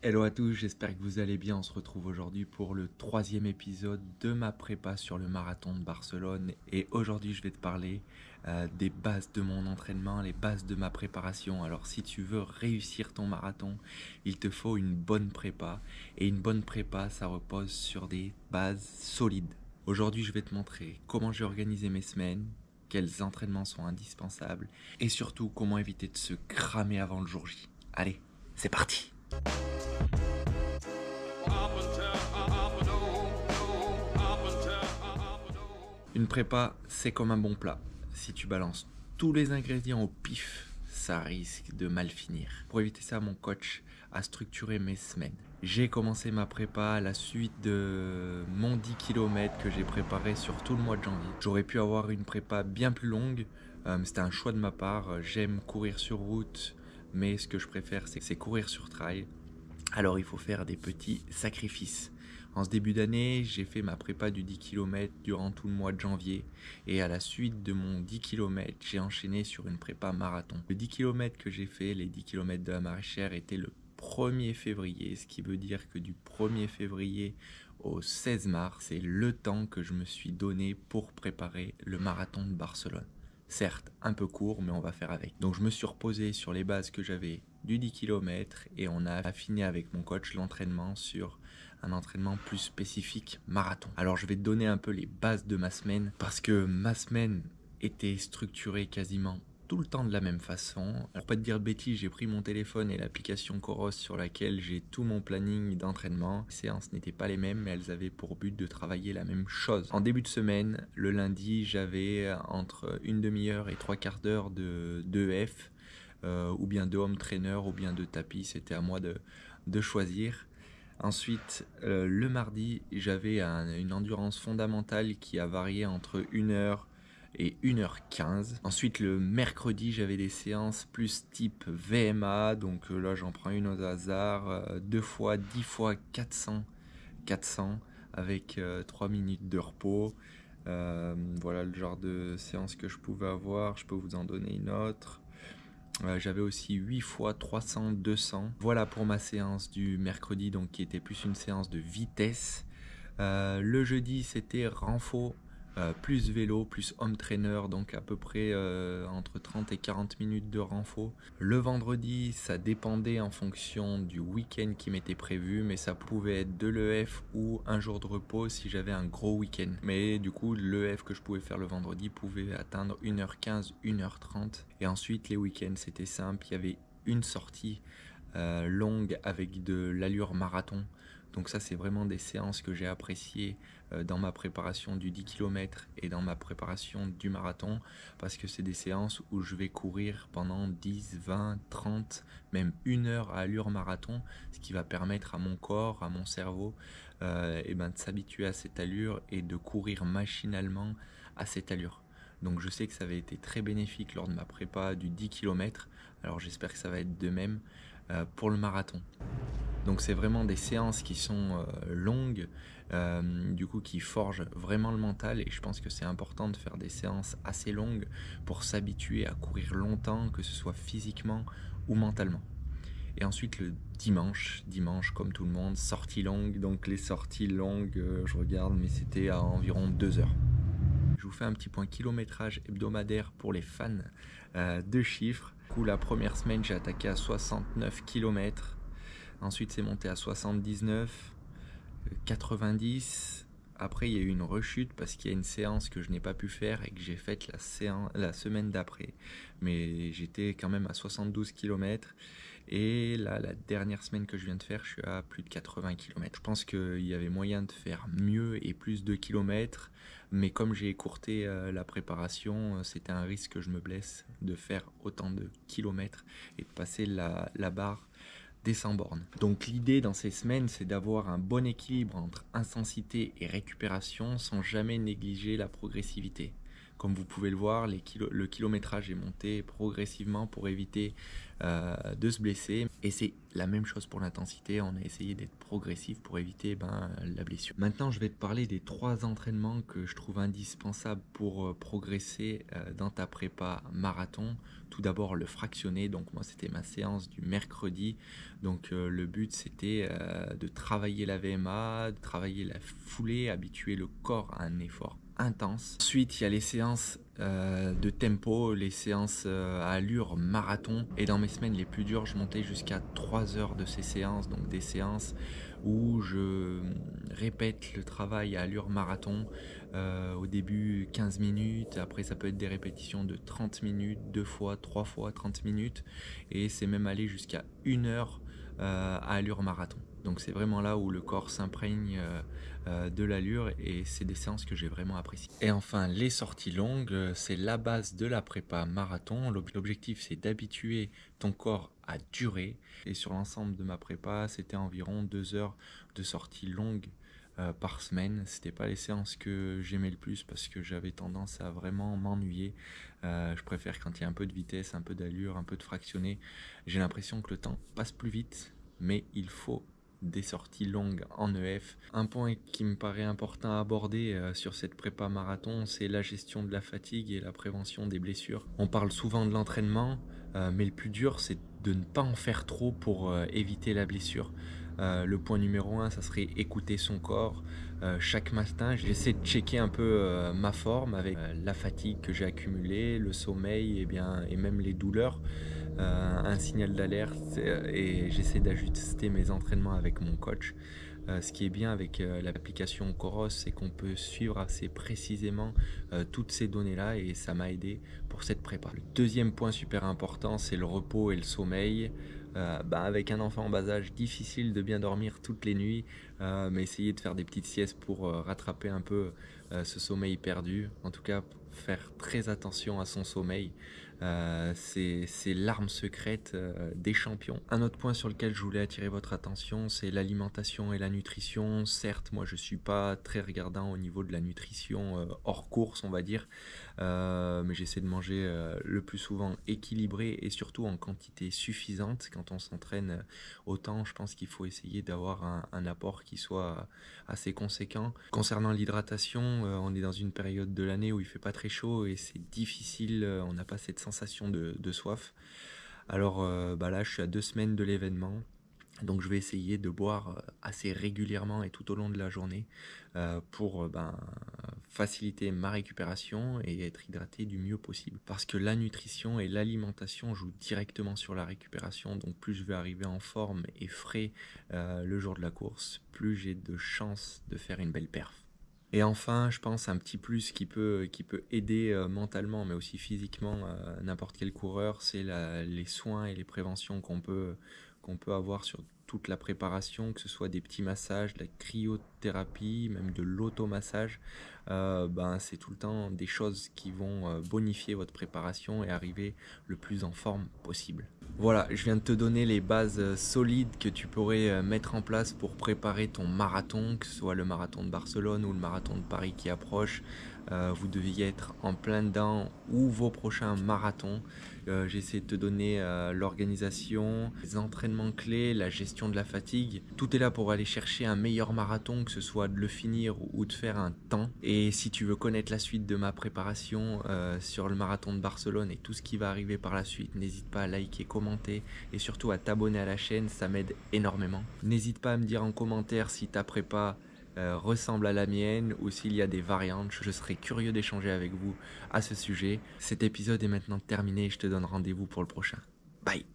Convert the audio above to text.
Hello à tous, j'espère que vous allez bien. On se retrouve aujourd'hui pour le troisième épisode de ma prépa sur le marathon de Barcelone. Et aujourd'hui, je vais te parler des bases de mon entraînement, les bases de ma préparation. Alors, si tu veux réussir ton marathon, il te faut une bonne prépa. Et une bonne prépa, ça repose sur des bases solides. Aujourd'hui, je vais te montrer comment j'ai organisé mes semaines, quels entraînements sont indispensables et surtout comment éviter de se cramer avant le jour J. Allez, c'est parti! Une prépa, c'est comme un bon plat. Si tu balances tous les ingrédients au pif, ça risque de mal finir. Pour éviter ça, mon coach a structuré mes semaines. J'ai commencé ma prépa à la suite de mon 10 km que j'ai préparé sur tout le mois de janvier. J'aurais pu avoir une prépa bien plus longue, c'était un choix de ma part. J'aime courir sur route, mais ce que je préfère, c'est courir sur trail. Alors il faut faire des petits sacrifices. En ce début d'année, j'ai fait ma prépa du 10 km durant tout le mois de janvier et à la suite de mon 10 km, j'ai enchaîné sur une prépa marathon. Le 10 km que j'ai fait, les 10 km de la Maraîchère, étaient le 1er février, ce qui veut dire que du 1er février au 16 mars, c'est le temps que je me suis donné pour préparer le marathon de Barcelone. Certes, un peu court, mais on va faire avec. Donc je me suis reposé sur les bases que j'avais du 10 km et on a affiné avec mon coach l'entraînement sur un entraînement plus spécifique marathon. Alors je vais te donner un peu les bases de ma semaine parce que ma semaine était structurée quasiment tout le temps de la même façon. Pour pas te dire de bêtises, j'ai pris mon téléphone et l'application Coros sur laquelle j'ai tout mon planning d'entraînement. Les séances n'étaient pas les mêmes, mais elles avaient pour but de travailler la même chose. En début de semaine, le lundi, j'avais entre une demi-heure et 3/4 d'heure de EF, ou bien de home trainer, ou bien de tapis. C'était à moi de choisir. Ensuite, le mardi, j'avais une endurance fondamentale qui a varié entre 1 heure et 1h15. Ensuite, le mercredi, j'avais des séances plus type VMA. Donc là, j'en prends une au hasard. 2 fois 10 fois 400 avec 3 minutes de repos. Voilà le genre de séance que je pouvais avoir. Je peux vous en donner une autre. J'avais aussi 8 fois 300, 200. Voilà pour ma séance du mercredi, donc qui était plus une séance de vitesse. Le jeudi, c'était renfo, plus vélo, plus home trainer, donc à peu près entre 30 et 40 minutes de renfo. Le vendredi, ça dépendait en fonction du week-end qui m'était prévu, mais ça pouvait être de l'EF ou un jour de repos si j'avais un gros week-end. Mais du coup, l'EF que je pouvais faire le vendredi pouvait atteindre 1h15, 1h30. Et ensuite, les week-ends, c'était simple, il y avait une sortie longue avec de l'allure marathon. Donc ça, c'est vraiment des séances que j'ai appréciées dans ma préparation du 10 km et dans ma préparation du marathon, parce que c'est des séances où je vais courir pendant 10, 20, 30, même 1 heure à allure marathon, ce qui va permettre à mon corps, à mon cerveau, de s'habituer à cette allure et de courir machinalement à cette allure. Donc je sais que ça avait été très bénéfique lors de ma prépa du 10 km, alors j'espère que ça va être de même pour le marathon. Donc c'est vraiment des séances qui sont longues, du coup qui forgent vraiment le mental, et je pense que c'est important de faire des séances assez longues pour s'habituer à courir longtemps, que ce soit physiquement ou mentalement. Et ensuite le dimanche comme tout le monde, sortie longue. Donc les sorties longues, je regarde, mais c'était à environ 2 heures. Je vous fais un petit point kilométrage hebdomadaire pour les fans de chiffres. Du coup, la première semaine, j'ai attaqué à 69 km. Ensuite, c'est monté à 79, 90. Après, il y a eu une rechute parce qu'il y a une séance que je n'ai pas pu faire et que j'ai faite la semaine d'après. Mais j'étais quand même à 72 km. Et là, la dernière semaine que je viens de faire, je suis à plus de 80 km. Je pense qu'il y avait moyen de faire mieux et plus de kilomètres. Mais comme j'ai écourté la préparation, c'était un risque que je me blesse de faire autant de kilomètres et de passer la barre des 100 bornes. Donc l'idée dans ces semaines, c'est d'avoir un bon équilibre entre intensité et récupération sans jamais négliger la progressivité. Comme vous pouvez le voir, le kilométrage est monté progressivement pour éviter de se blesser. Et c'est la même chose pour l'intensité, on a essayé d'être progressif pour éviter la blessure. Maintenant, je vais te parler des 3 entraînements que je trouve indispensables pour progresser dans ta prépa marathon. Tout d'abord, le fractionné. Donc moi, c'était ma séance du mercredi. Donc le but, c'était de travailler la VMA, de travailler la foulée, habituer le corps à un effort intense. Ensuite, il y a les séances de tempo, les séances à allure marathon. Et dans mes semaines les plus dures, je montais jusqu'à 3 heures de ces séances. Donc des séances où je répète le travail à allure marathon. Au début 15 minutes, après ça peut être des répétitions de 30 minutes, 2 fois, 3 fois 30 minutes. Et c'est même aller jusqu'à 1 heure à allure marathon. Donc c'est vraiment là où le corps s'imprègne de l'allure et c'est des séances que j'ai vraiment appréciées. Et enfin, les sorties longues, c'est la base de la prépa marathon. L'objectif, c'est d'habituer ton corps à durer. Et sur l'ensemble de ma prépa, c'était environ 2 heures de sorties longues par semaine. C'était pas les séances que j'aimais le plus parce que j'avais tendance à vraiment m'ennuyer. Je préfère quand il y a un peu de vitesse, un peu d'allure, un peu de fractionné. J'ai l'impression que le temps passe plus vite, mais il faut des sorties longues en EF. Un point qui me paraît important à aborder sur cette prépa marathon, c'est la gestion de la fatigue et la prévention des blessures. On parle souvent de l'entraînement, mais le plus dur, c'est de ne pas en faire trop pour éviter la blessure. Le point numéro 1, ça serait écouter son corps. Chaque matin, j'essaie de checker un peu ma forme avec la fatigue que j'ai accumulée, le sommeil et même les douleurs. Un signal d'alerte et j'essaie d'ajuster mes entraînements avec mon coach. Ce qui est bien avec l'application Coros, c'est qu'on peut suivre assez précisément toutes ces données-là et ça m'a aidé pour cette prépa. Le deuxième point super important, c'est le repos et le sommeil. Avec un enfant en bas âge, difficile de bien dormir toutes les nuits, mais essayer de faire des petites siestes pour rattraper un peu ce sommeil perdu. En tout cas, faire très attention à son sommeil. C'est l'arme secrète des champions. Un autre point sur lequel je voulais attirer votre attention, c'est l'alimentation et la nutrition. Certes, moi je suis pas très regardant au niveau de la nutrition hors course, on va dire, mais j'essaie de manger le plus souvent équilibré et surtout en quantité suffisante. Quand on s'entraîne autant, je pense qu'il faut essayer d'avoir un apport qui soit assez conséquent. Concernant l'hydratation, on est dans une période de l'année où il fait pas très chaud et c'est difficile, on n'a pas cette sensation de soif. Alors là, je suis à 2 semaines de l'événement. Donc je vais essayer de boire assez régulièrement et tout au long de la journée pour faciliter ma récupération et être hydraté du mieux possible. Parce que la nutrition et l'alimentation jouent directement sur la récupération. Donc plus je vais arriver en forme et frais le jour de la course, plus j'ai de chances de faire une belle perf. Et enfin, je pense un petit plus qui peut aider mentalement mais aussi physiquement n'importe quel coureur, c'est les soins et les préventions qu'on peut avoir sur toute la préparation, que ce soit des petits massages, de la cryothérapie, même de l'automassage. C'est tout le temps des choses qui vont bonifier votre préparation et arriver le plus en forme possible. Voilà, je viens de te donner les bases solides que tu pourrais mettre en place pour préparer ton marathon, que ce soit le marathon de Barcelone ou le marathon de Paris qui approche. Vous deviez être en plein dedans ou vos prochains marathons. J'ai essayé de te donner l'organisation, les entraînements clés, la gestion de la fatigue. Tout est là pour aller chercher un meilleur marathon, que ce soit de le finir ou de faire un temps. Et si tu veux connaître la suite de ma préparation sur le marathon de Barcelone et tout ce qui va arriver par la suite, n'hésite pas à liker, commenter et surtout à t'abonner à la chaîne, ça m'aide énormément. N'hésite pas à me dire en commentaire si ta prépa ressemble à la mienne ou s'il y a des variantes. Je serais curieux d'échanger avec vous à ce sujet. Cet épisode est maintenant terminé et je te donne rendez-vous pour le prochain. Bye!